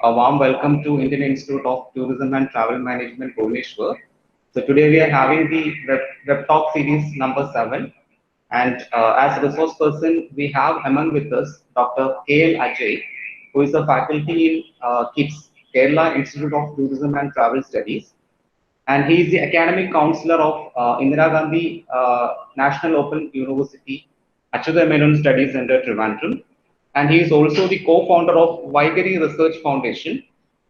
a warm welcome to Indian Institute of Tourism and Travel Management, Bhubaneswar. So today we are having the web talk series number 7. And as a resource person, we have among with us Dr. K.L. Ajay, who is a faculty in KIPS, Kerala Institute of Tourism and Travel Studies. And he is the academic counselor of Indira Gandhi National Open University, Achyuta Menon Study Center, Trivandrum. And he is also the co-founder of Vaigari Research Foundation,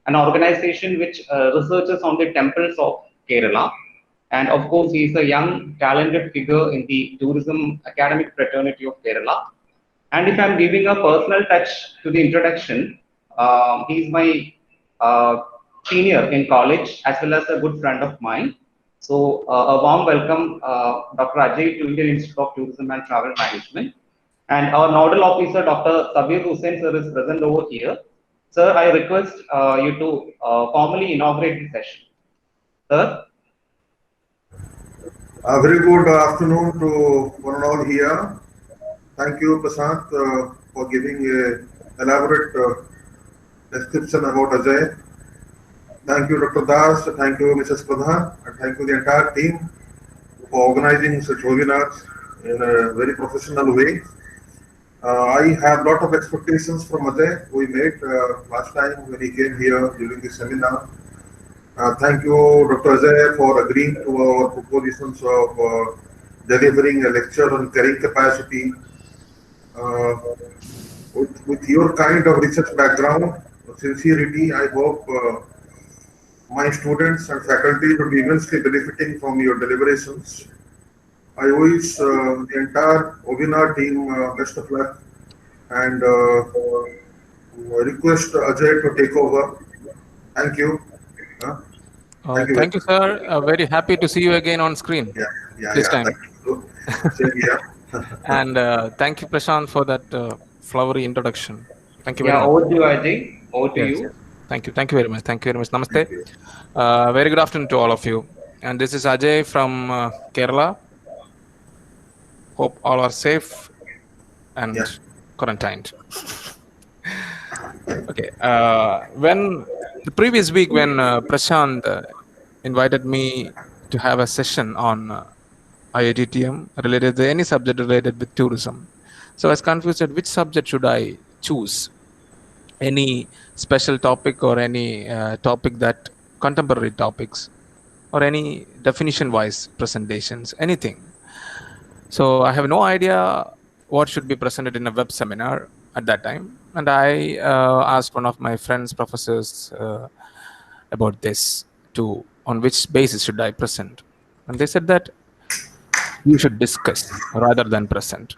an organization which researches on the temples of Kerala. And of course, he is a young, talented figure in the tourism academic fraternity of Kerala. And if I'm giving a personal touch to the introduction, he's my uh, senior in college as well as a good friend of mine. So a warm welcome, Dr. Ajay, to Indian Institute of Tourism and Travel Management. And our nodal officer, Dr. Sabir Hussain, sir, is present over here. Sir, I request you to formally inaugurate the session. Sir. A very good afternoon to one and all here. Thank you, Prashant, for giving an elaborate description about Ajay. Thank you, Dr. Das. Thank you, Mrs. Pradhan. And thank you, the entire team, for organizing such webinars in a very professional way. I have a lot of expectations from Ajay. We met last time when he came here during the seminar. Thank you, Dr. Ajay, for agreeing to our propositions of delivering a lecture on carrying capacity. With your kind of research background, sincerity, I hope my students and faculty will be immensely benefiting from your deliberations. I wish the entire webinar team best of luck and request Ajay to take over. Thank you. Thank you, sir. Very happy to see you again on screen this time. And thank you, Prashant, for that flowery introduction. Thank you very much. Over to you, Ajay. Over to you. Yes. Thank you. Thank you very much. Thank you very much. Namaste. Very good afternoon to all of you. And this is Ajay from Kerala. Hope all are safe and quarantined. Okay. When the previous week, when Prashant invited me to have a session on IITTM related to any subject related with tourism, so I was confused at which subject should I choose. Any special topic or any topic that contemporary topics or any definition-wise presentations, anything. So I have no idea what should be presented in a web seminar at that time. And I asked one of my friends, professors, about this too, on which basis should I present? And they said that you should discuss rather than present.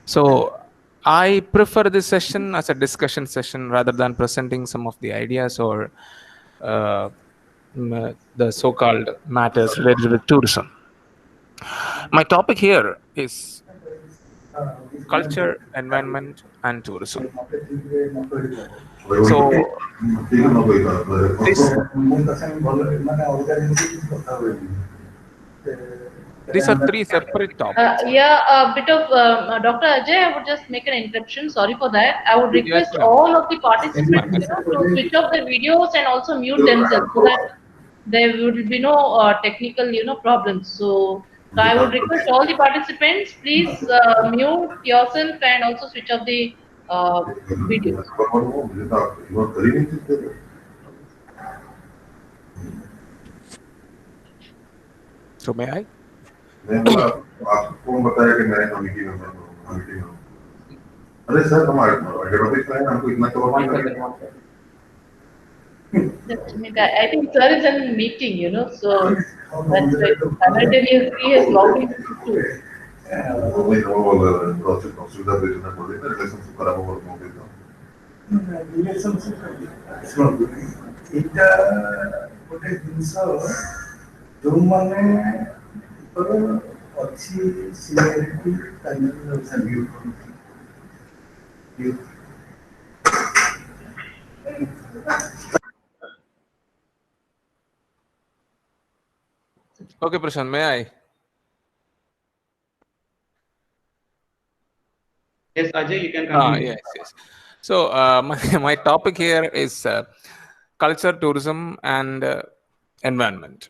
So I prefer this session as a discussion session rather than presenting some of the ideas or the so-called matters related with tourism. My topic here is culture, environment, and tourism. So these are three separate topics. A bit of Dr. Ajay, I would just make an interruption. Sorry for that. I would request all of the participants to switch off their videos and also mute themselves so that there will be no technical problems. So I would request all the participants, please mute yourself and also switch off the videos. So may I? I think sir is in a meeting, so that's right. Simultaneously he has logged in too. Okay, Prashant, may I? Yes, Ajay, you can continue. Yes. So my topic here is culture, tourism, and environment.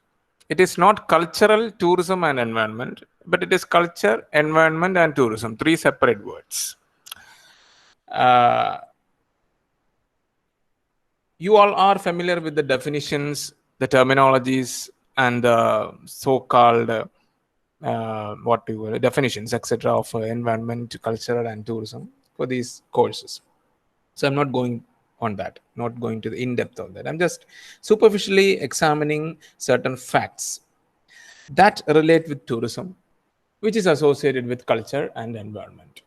It is not cultural, tourism, and environment, but it is culture, environment, and tourism. Three separate words. You all are familiar with the definitions, the terminologies, and the so-called definitions, etc., of environment, culture, and tourism for these courses. So I'm not going on that, not going to the in-depth of that. I'm just superficially examining certain facts that relate with tourism, which is associated with culture and environment.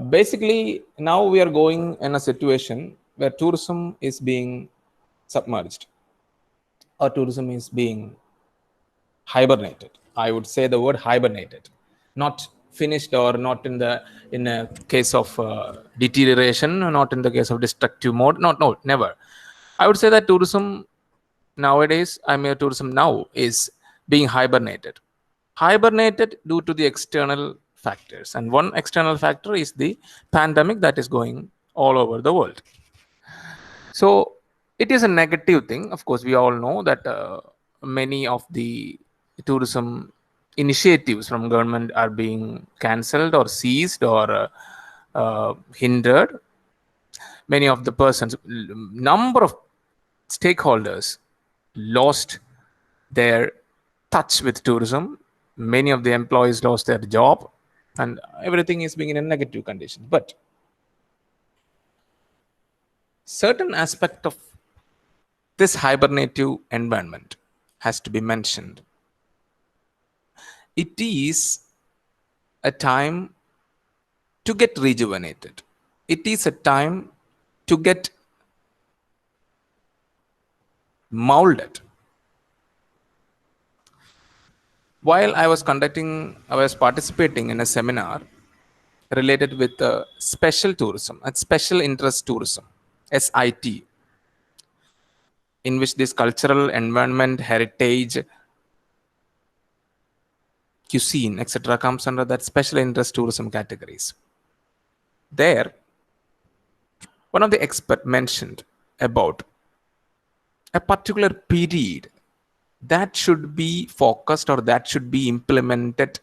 Basically, now we are going in a situation where tourism is being submerged, or tourism is being hibernated. I would say the word hibernated, not finished, or not in a case of deterioration, not in the case of destructive mode. No, never. I would say that tourism nowadays, tourism now is being hibernated due to the external factors, and one external factor is the pandemic that is going all over the world. So it is a negative thing. Of course, we all know that many of the tourism initiatives from government are being cancelled or seized or hindered. Many of the persons, number of stakeholders lost their touch with tourism. Many of the employees lost their job, and everything is being in a negative condition. But certain aspect of this hibernative environment has to be mentioned. It is a time to get rejuvenated. It is a time to get molded. While I was participating in a seminar related with special tourism and special interest tourism, SIT, in which this cultural, environment, heritage, cuisine, etc., comes under that special interest tourism categories. There, one of the experts mentioned about a particular period that should be focused, or that should be implemented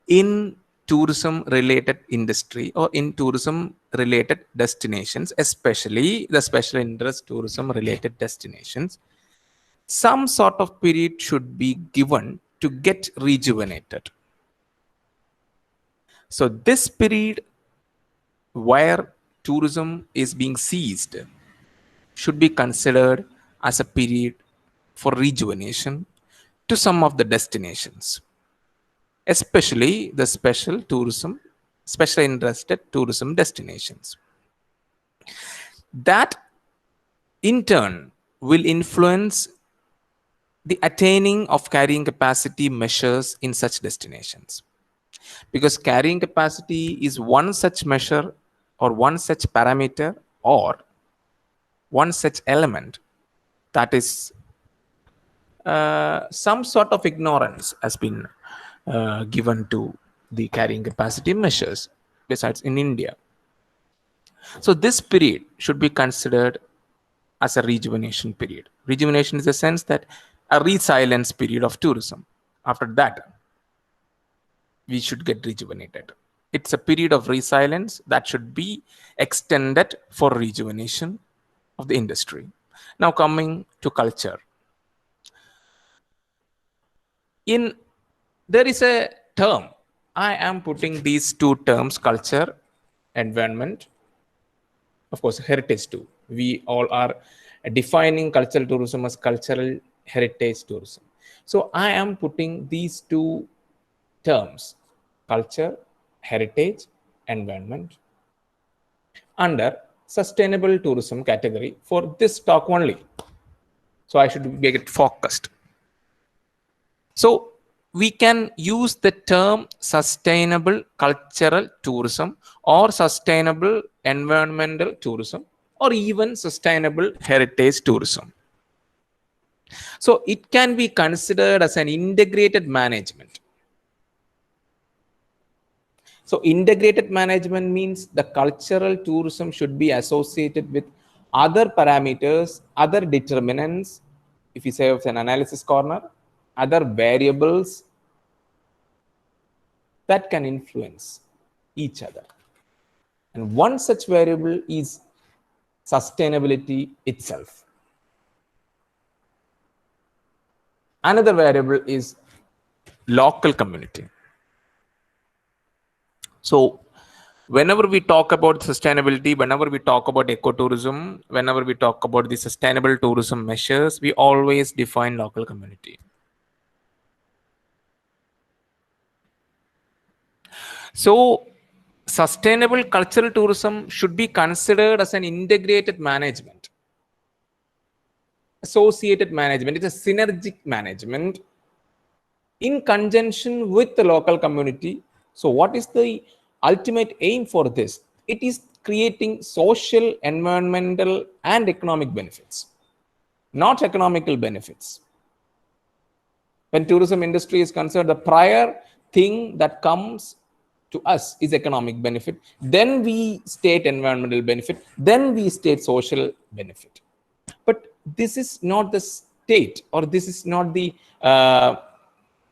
in tourism related industry or in tourism related destinations, especially the special interest tourism related destinations. Some sort of period should be given to get rejuvenated. So this period where tourism is being seized should be considered as a period for rejuvenation to some of the destinations, especially the special interested tourism destinations. That in turn will influence the attaining of carrying capacity measures in such destinations, because carrying capacity is one such measure or one such parameter or one such element that is some sort of ignorance has been given to the carrying capacity measures besides in India. So this period should be considered as a rejuvenation period. Rejuvenation is the sense that a resilience period of tourism. After that, we should get rejuvenated. It's a period of resilience that should be extended for rejuvenation of the industry. Now coming to culture. There is a term. I am putting these two terms, culture, environment, of course, heritage too. We all are defining cultural tourism as cultural heritage tourism. So I am putting these two terms, culture, heritage, environment, under sustainable tourism category for this talk only. So I should get focused. So we can use the term sustainable cultural tourism or sustainable environmental tourism or even sustainable heritage tourism. So it can be considered as an integrated management. So integrated management means the cultural tourism should be associated with other parameters, other determinants, if you say of an analysis corner, other variables that can influence each other. And one such variable is sustainability itself. Another variable is local community. So whenever we talk about sustainability, whenever we talk about ecotourism, whenever we talk about the sustainable tourism measures, we always define local community. So sustainable cultural tourism should be considered as an integrated management, associated management. It's a synergic management in conjunction with the local community. So what is the ultimate aim for this? It is creating social, environmental, and economic benefits, not economical benefits. When tourism industry is concerned, the prior thing that comes to us is economic benefit. Then we state environmental benefit. Then we state social benefit. But this is not the state, or this is not the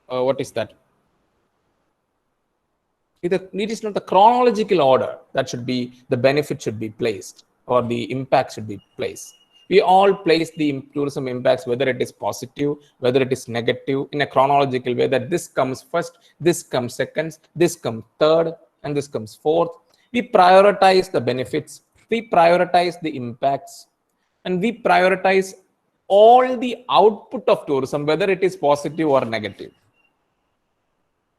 what is that? It is not the chronological order that should be, the benefit should be placed or the impact should be placed. We all place the tourism impacts, whether it is positive, whether it is negative, in a chronological way, that this comes first, this comes second, this comes third, and this comes fourth. We prioritize the benefits, we prioritize the impacts, and we prioritize all the output of tourism, whether it is positive or negative,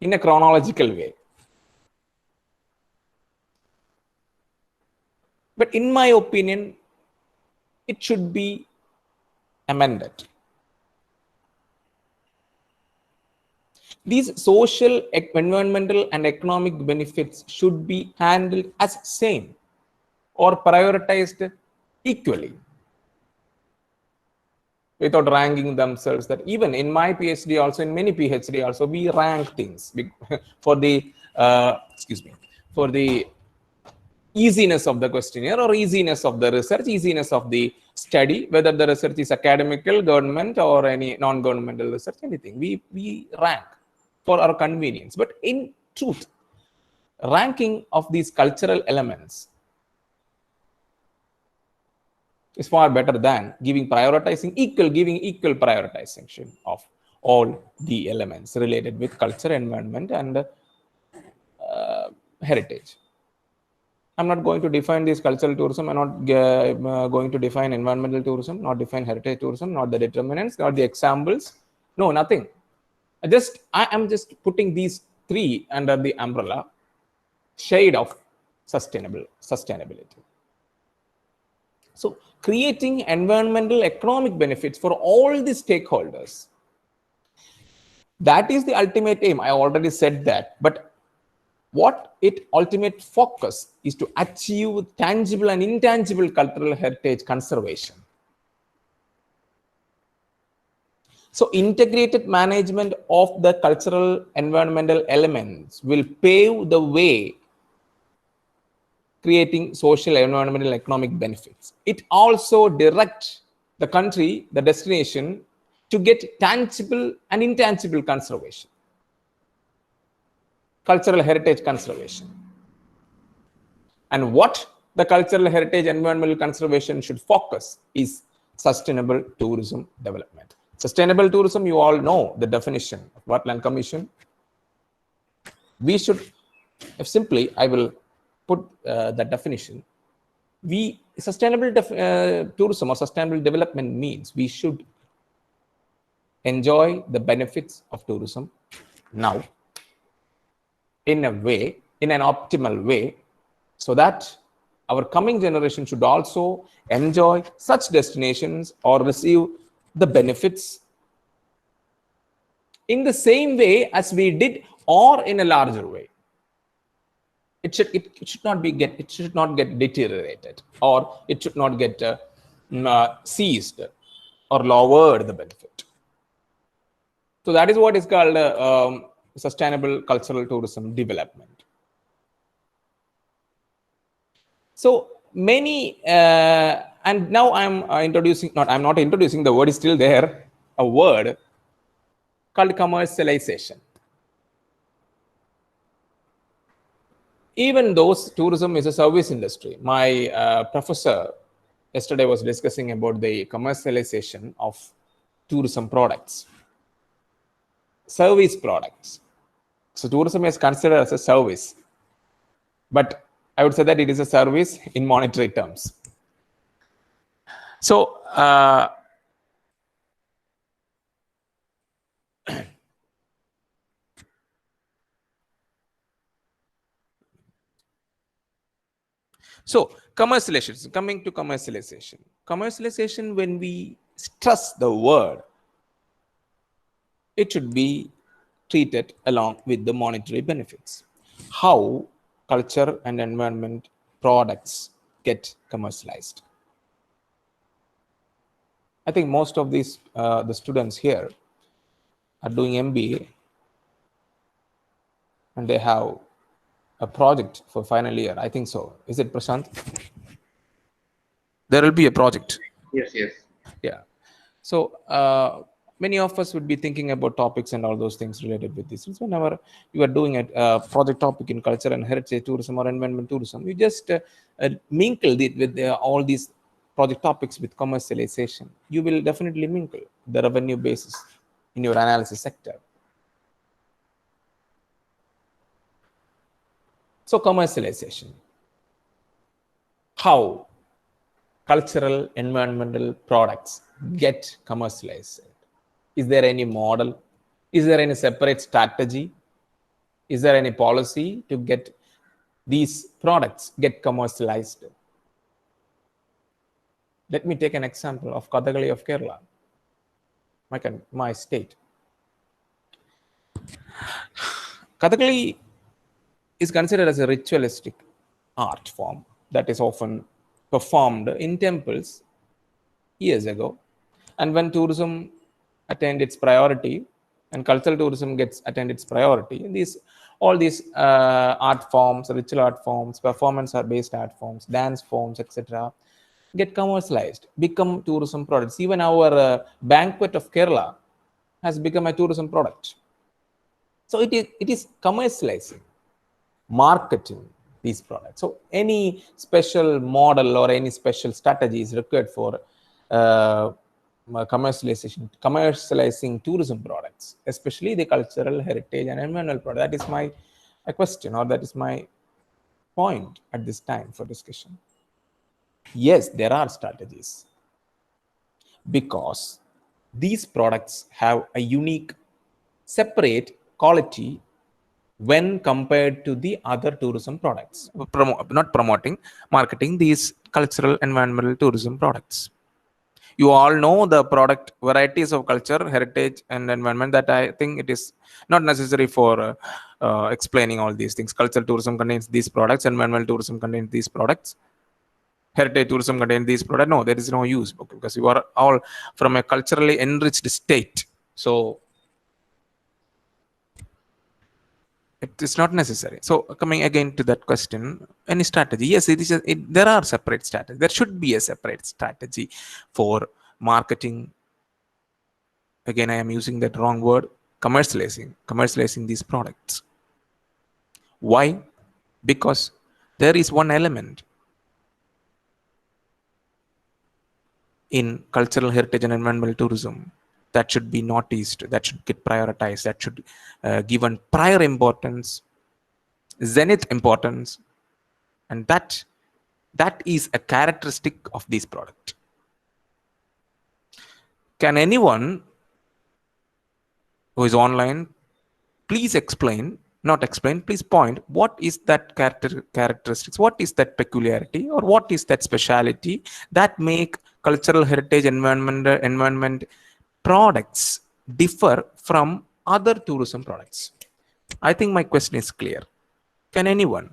in a chronological way. But in my opinion, it should be amended. These social, environmental, and economic benefits should be handled as same or prioritized equally, without ranking themselves. That even in my PhD also, in many PhD also, we rank things for the for the easiness of the questionnaire or easiness of the research, easiness of the study, whether the research is academical, government, or any non-governmental research, anything. We rank for our convenience. But in truth, ranking of these cultural elements is far better than giving equal prioritization of all the elements related with culture, environment, and heritage. I'm not going to define this cultural tourism. I'm not going to define environmental tourism, not define heritage tourism, not the determinants, not the examples. No, nothing. I am just putting these three under the umbrella shade of sustainability. So creating environmental economic benefits for all the stakeholders, that is the ultimate aim. I already said that. But what its ultimate focus is to achieve tangible and intangible cultural heritage conservation. So integrated management of the cultural environmental elements will pave the way, creating social, environmental, economic benefits. It also directs the country, the destination, to get tangible and intangible conservation, cultural heritage conservation. And what the cultural heritage environmental conservation should focus is sustainable tourism development. Sustainable tourism, you all know the definition of Wetland Commission. We should, if simply, I will put the definition. Sustainable tourism or sustainable development means we should enjoy the benefits of tourism now, in a way, in an optimal way, so that our coming generation should also enjoy such destinations or receive the benefits in the same way as we did, or in a larger way. It should not get deteriorated, or it should not get seized or lowered the benefit. So that is what is called sustainable cultural tourism development. So many, and now I'm I'm not introducing, the word is still there, a word called commercialization. Even though tourism is a service industry, my professor yesterday was discussing about the commercialization of tourism products, service products. So tourism is considered as a service, but I would say that it is a service in monetary terms. So so commercialization, coming to commercialization, when we stress the word, it should be treated along with the monetary benefits. How culture and environment products get commercialized? I think most of these the students here are doing MBA, and they have a project for final year. I think so. Is it, Prashant? There will be a project. Yes, yes. Yeah. So many of us would be thinking about topics and all those things related with this. So whenever you are doing a project topic in culture and heritage tourism or environment tourism, you just mingle it with all these project topics with commercialization. You will definitely mingle the revenue basis in your analysis sector. So commercialization, how cultural environmental products get commercialized. Is there any model? Is there any separate strategy? Is there any policy to get these products get commercialized? Let me take an example of Kathakali of Kerala, my state. Kathakali is considered as a ritualistic art form that is often performed in temples years ago. And when tourism attained its priority and cultural tourism gets attained its priority, all these art forms, ritual art forms, performance-based art forms, dance forms, etc., get commercialized, become tourism products. Even our banquet of Kerala has become a tourism product. So it is commercializing, marketing these products. So any special model or any special strategy is required for commercializing tourism products, especially the cultural heritage and environmental product. That is my question, or that is my point at this time for discussion. Yes, there are strategies, because these products have a unique, separate quality when compared to the other tourism products. Not promoting, marketing these cultural environmental tourism products. You all know the product varieties of culture, heritage, and environment, that I think it is not necessary for explaining all these things. Cultural tourism contains these products, environmental tourism contains these products, heritage tourism contains these products. No, there is no use, because you are all from a culturally enriched state. So it is not necessary. So coming again to that question, any strategy? Yes, there are separate strategies. There should be a separate strategy for marketing. Again, I am using that wrong word, commercializing these products. Why? Because there is one element in cultural heritage and environmental tourism that should be noticed, that should get prioritized, that should given prior importance, zenith importance, and that is a characteristic of this product. Can anyone who is online please explain, please point, what is that characteristics, what is that peculiarity, or what is that speciality that make cultural heritage environment products differ from other tourism products? I think my question is clear. Can anyone?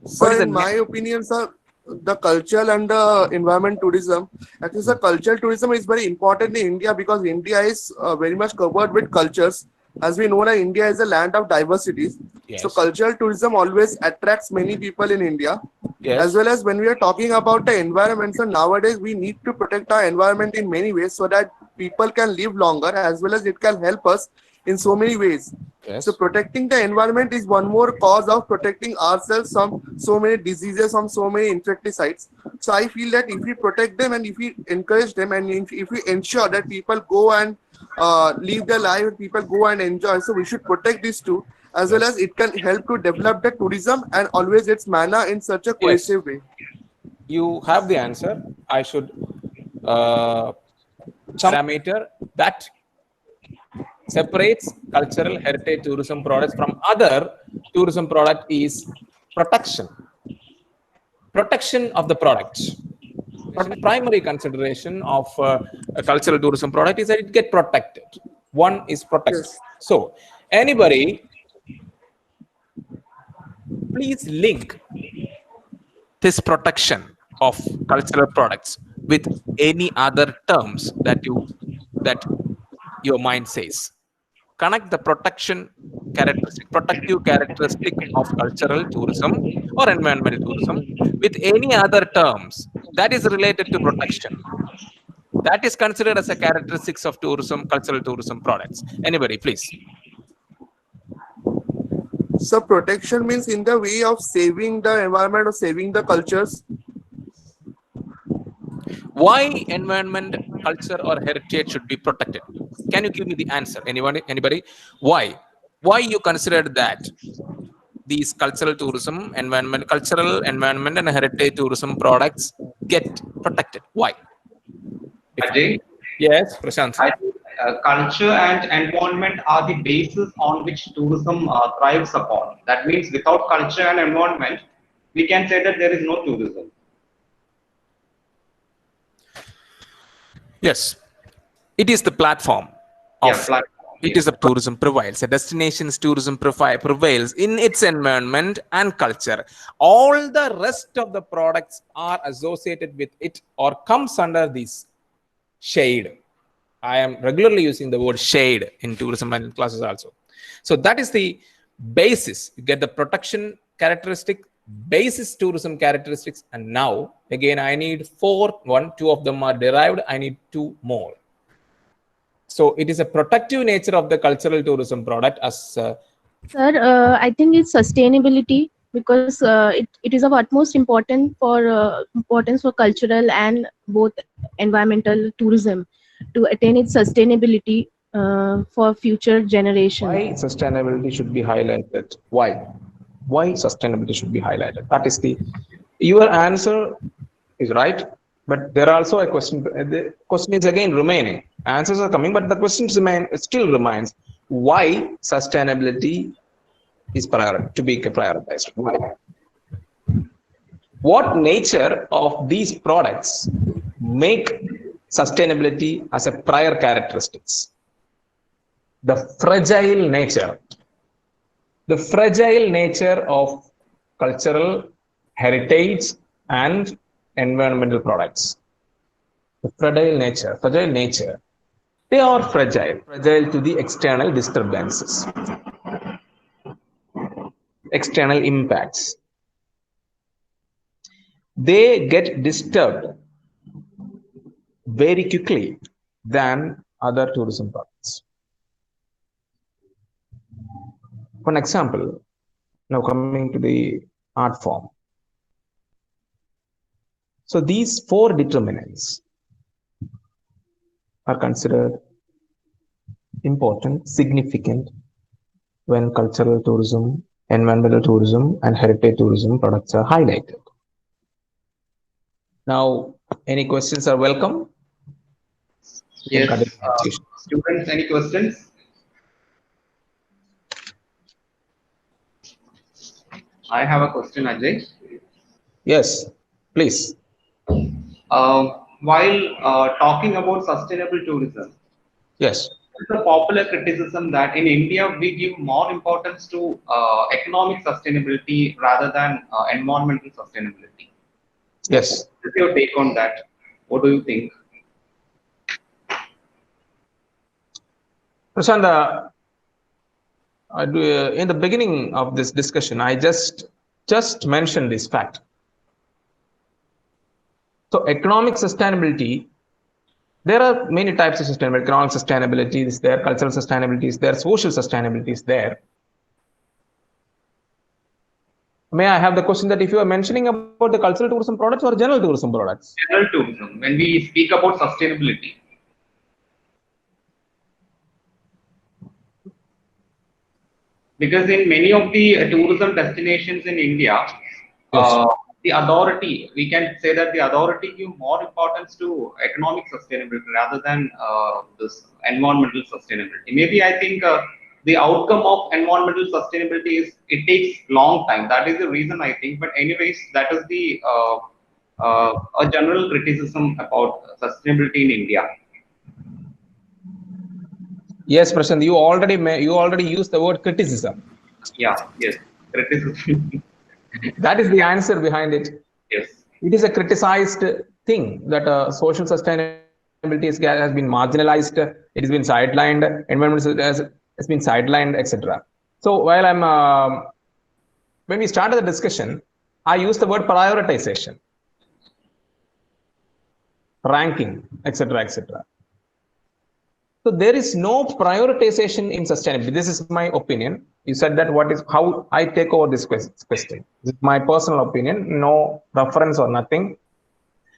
Sir, in my opinion, sir, the cultural and the environment tourism, actually, the cultural tourism is very important in India, because India is very much covered with cultures. As we know, that India is a land of diversities. Yes. So cultural tourism always attracts many people in India. Yes. As well as when we are talking about the environment, so nowadays we need to protect our environment in many ways so that people can live longer, as well as it can help us in so many ways. Yes. So protecting the environment is one more cause of protecting ourselves from so many diseases, from so many insecticides. So I feel that if we protect them and if we encourage them and if we ensure that people go and live their life, people go and enjoy, so we should protect these two, as well as it can help to develop the tourism and always its manner in such a cohesive way. You have the answer. I should parameter that separates cultural heritage tourism products from other tourism product is protection. Protection of the product. The primary consideration of a cultural tourism product is that it get protected. One is protected. Yes. So anybody, please link this protection of cultural products with any other terms that your mind says. Connect the protective characteristic of cultural tourism or environmental tourism with any other terms that is related to protection. That is considered as a characteristics of tourism, cultural tourism products. Anybody, please. So protection means in the way of saving the environment or saving the cultures. Why environment, culture, or heritage should be protected? Can you give me the answer? Anybody? Why? Why you considered that these cultural tourism, cultural, environment, and heritage tourism products get protected? Why? Ajay, Yes, Prashant. I think culture and environment are the basis on which tourism thrives upon. That means without culture and environment, we can say that there is no tourism. Yes, it is the platform of it is the tourism provides. A destination's tourism prevails in its environment and culture. All the rest of the products are associated with it or comes under this shade. I am regularly using the word shade in tourism and classes also. So that is the basis. You get the protection characteristic, basis tourism characteristics, and now again I need two of them are derived. I need two more. So it is a protective nature of the cultural tourism product as Sir, I think it's sustainability because it is of utmost importance for cultural and both environmental tourism to attain its sustainability for future generations. why sustainability should be highlighted. Why sustainability should be highlighted? That is your answer is right, but there are also a question. The question is again remaining. Answers are coming, but the question still remains: why sustainability is to be prioritized? Why? What nature of these products make sustainability as a prior characteristics? The fragile nature of cultural heritage and environmental products. The fragile nature. They are fragile to the external disturbances, external impacts. They get disturbed very quickly than other tourism products. For an example, now coming to the art form. So these four determinants are considered important, significant when cultural tourism, environmental tourism, and heritage tourism products are highlighted. Now, any questions are welcome. Yes, students, any questions? I have a question, Ajay. Yes, please. While talking about sustainable tourism, yes, it's a popular criticism that in India we give more importance to economic sustainability rather than environmental sustainability. Yes. What's your take on that? What do you think? Prashant, in the beginning of this discussion, I just mentioned this fact So economic sustainability, there are many types of sustainability. Economic sustainability is there, cultural sustainability is there, social sustainability is there. May I have the question that if you are mentioning about the cultural tourism products or general tourism products? General tourism, when we speak about sustainability. Because in many of the tourism destinations in India, Yes. the authority, we can say that the authority give more importance to economic sustainability rather than this environmental sustainability. Maybe I think the outcome of environmental sustainability is it takes long time. That is the reason I think. But anyways, that is the a general criticism about sustainability in India. Yes, Prashant, you already used the word criticism. Yeah, yes, criticism. That is the answer behind it. Yes. It is a criticized thing that social sustainability has been marginalized, it has been sidelined, environment has been sidelined, etc. So while when we started the discussion, I used the word prioritization, ranking, etc., etc. So there is no prioritization in sustainability. This is my opinion. You said that how I take over this question. This is my personal opinion, no reference or nothing.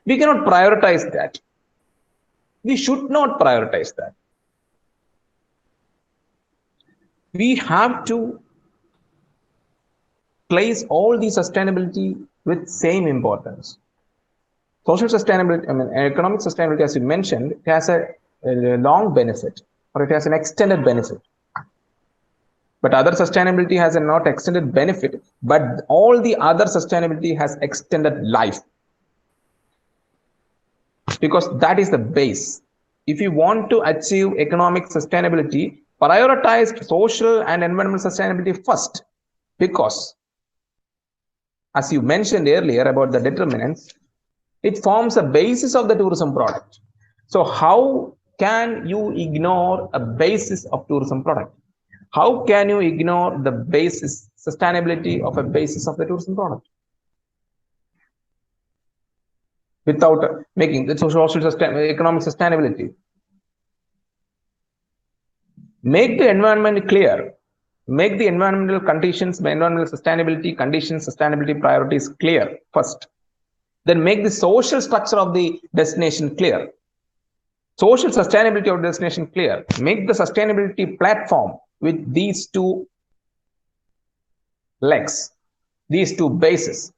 We cannot prioritize that. We should not prioritize that. We have to place all the sustainability with same importance. Social sustainability, I mean, economic sustainability, as you mentioned, it has a long benefit or it has an extended benefit. But other sustainability has a not extended benefit, but all the other sustainability has extended life. Because that is the base. If you want to achieve economic sustainability, prioritize social and environmental sustainability first. Because, as you mentioned earlier about the determinants, it forms a basis of the tourism product. So how can you ignore a basis of tourism product? How can you ignore the basis, sustainability of a basis of the tourism product? Without making the social economic sustainability. Make the environment clear. Make the environmental conditions, environmental sustainability conditions, sustainability priorities clear first. Then make the social structure of the destination clear. Social sustainability of the destination clear. Make the sustainability platform with these two legs, these two bases,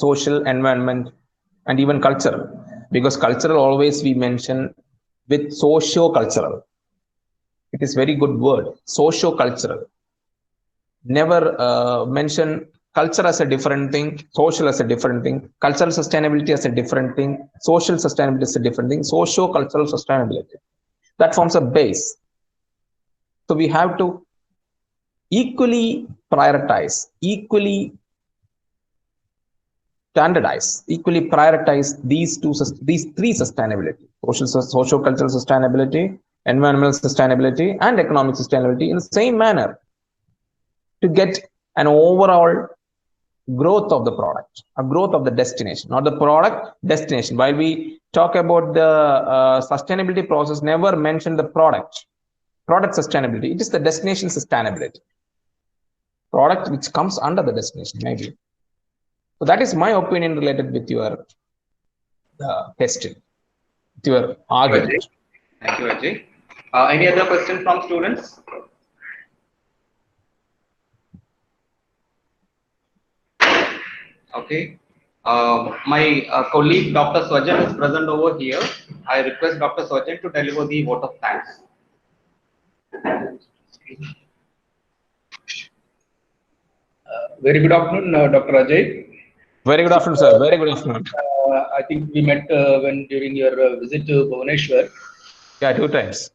social, environment, and even cultural. Because cultural always we mention with socio-cultural. It is very good word, socio-cultural. Never mention culture as a different thing, social as a different thing, cultural sustainability as a different thing, social sustainability is a different thing, socio-cultural sustainability. That forms a base. So we have to equally prioritize, equally standardize, equally prioritize these three sustainability: socio-cultural sustainability, environmental sustainability, and economic sustainability in the same manner to get an overall growth of the product, a growth of the destination, not the product, destination. While we talk about the sustainability process, never mention the product sustainability. It is the destination sustainability. Product which comes under the destination, maybe. So that is my opinion related with your question, with your argument. Thank you, Ajay. Any other question from students? Okay. My colleague Dr. Swajan is present over here. I request Dr. Swajan to deliver the vote of thanks. Very good afternoon, Dr. Ajay. Very good afternoon, sir. Very good afternoon. I think we met when during your visit to Bhubaneswar. Yeah, 2 times.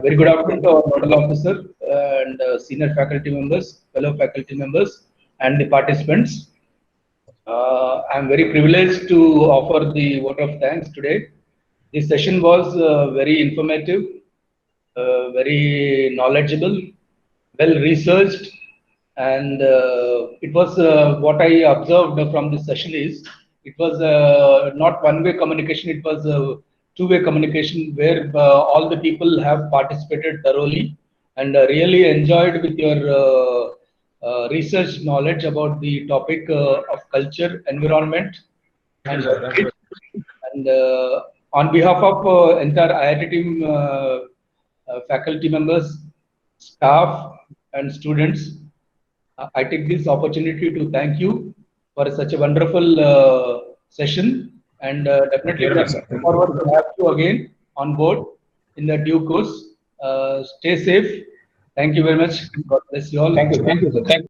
Very good afternoon to our nodal officer and senior faculty members, fellow faculty members, and the participants. I'm very privileged to offer the vote of thanks today. This session was very informative, very knowledgeable, well researched, and it was what I observed from this session is It was not one-way communication, it was a two-way communication where all the people have participated thoroughly and really enjoyed with your research knowledge about the topic of culture, environment, and on behalf of entire IIT team, faculty members, staff, and students, I take this opportunity to thank you for such a wonderful session, and definitely looking forward to have you again on board in the due course. Stay safe. Thank you very much. God bless you all. Thank you, sir. Thank you.